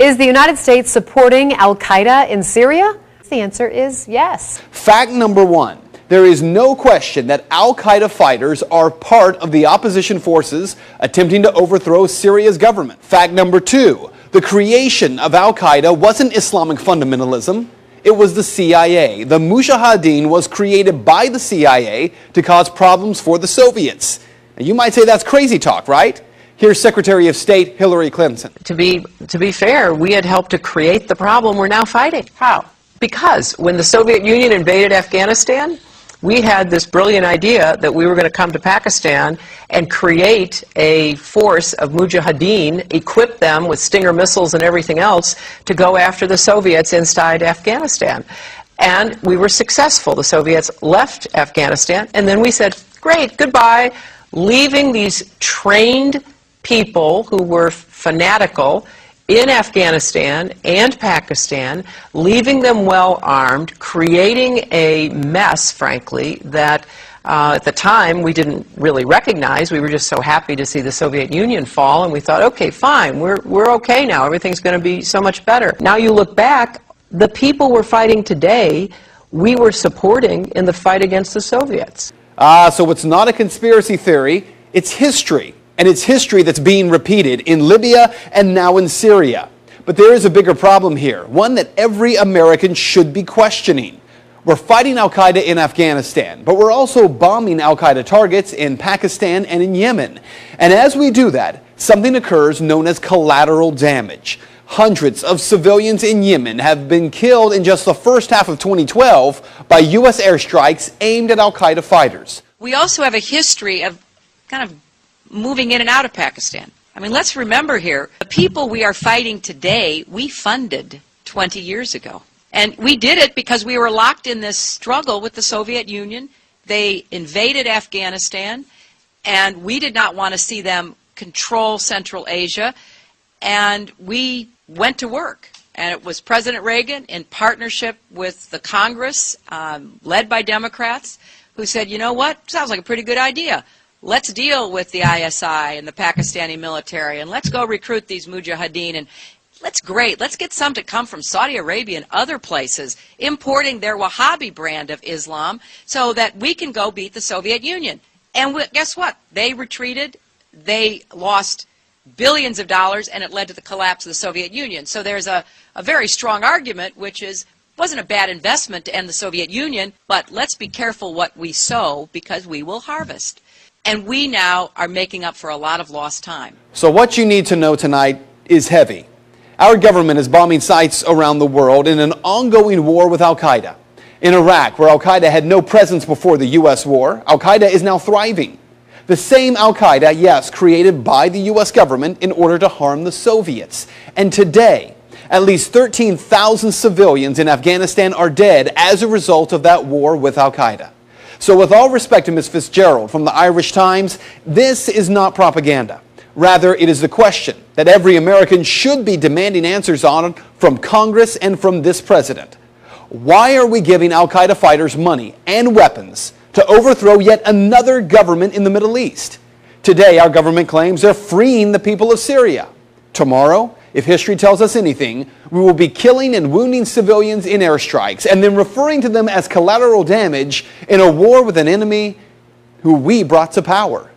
Is the United States supporting al-Qaeda in Syria? The answer is yes. Fact number one, there is no question that al-Qaeda fighters are part of the opposition forces attempting to overthrow Syria's government. Fact number two, the creation of al-Qaeda wasn't Islamic fundamentalism. It was the CIA. The Mujahideen was created by the CIA to cause problems for the Soviets. And you might say that's crazy talk, right? Here's Secretary of State Hillary Clinton. To be fair, we had helped to create the problem we're now fighting. How? Because when the Soviet Union invaded Afghanistan, we had this brilliant idea that we were going to come to Pakistan and create a force of Mujahideen, equip them with Stinger missiles and everything else to go after the Soviets inside Afghanistan. And we were successful. The Soviets left Afghanistan, and then we said, great, goodbye, leaving these trained people who were fanatical in Afghanistan and Pakistan, leaving them well armed, creating a mess, frankly, that at the time we didn't really recognize. We were just so happy to see the Soviet Union fall, and we thought, okay, fine, we're okay now. Everything's going to be so much better. Now you look back, the people we're fighting today, we were supporting in the fight against the Soviets. So it's not a conspiracy theory, it's history. And it's history that's being repeated in Libya and now in Syria. But there is a bigger problem here, one that every American should be questioning. We're fighting al-Qaeda in Afghanistan, but we're also bombing al-Qaeda targets in Pakistan and in Yemen. And as we do that, something occurs known as collateral damage. Hundreds of civilians in Yemen have been killed in just the first half of 2012 by U.S. airstrikes aimed at al-Qaeda fighters. We also have a history of kind of moving in and out of Pakistan. I mean, let's remember here, the people we are fighting today, we funded 20 years ago. And we did it because we were locked in this struggle with the Soviet Union. They invaded Afghanistan, and we did not want to see them control Central Asia. And we went to work. And it was President Reagan, in partnership with the Congress, led by Democrats, who said, you know what, sounds like a pretty good idea. Let's deal with the ISI and the Pakistani military, and let's go recruit these Mujahideen, and let's get some to come from Saudi Arabia and other places, importing their Wahhabi brand of Islam so that we can go beat the Soviet Union. And guess what? They retreated, they lost billions of dollars, and it led to the collapse of the Soviet Union. So there's a very strong argument, which is, it wasn't a bad investment to end the Soviet Union, but let's be careful what we sow because we will harvest. And we now are making up for a lot of lost time. So what you need to know tonight is heavy. Our government is bombing sites around the world in an ongoing war with al-Qaeda. In Iraq, where al-Qaeda had no presence before the U.S. war, al-Qaeda is now thriving. The same al-Qaeda, yes, created by the U.S. government in order to harm the Soviets. And today, at least 13,000 civilians in Afghanistan are dead as a result of that war with al-Qaeda. So with all respect to Ms. Fitzgerald from the Irish Times, this is not propaganda. Rather, it is the question that every American should be demanding answers on from Congress and from this president. Why are we giving al-Qaeda fighters money and weapons to overthrow yet another government in the Middle East? Today, our government claims they're freeing the people of Syria. Tomorrow, if history tells us anything, we will be killing and wounding civilians in airstrikes and then referring to them as collateral damage in a war with an enemy who we brought to power.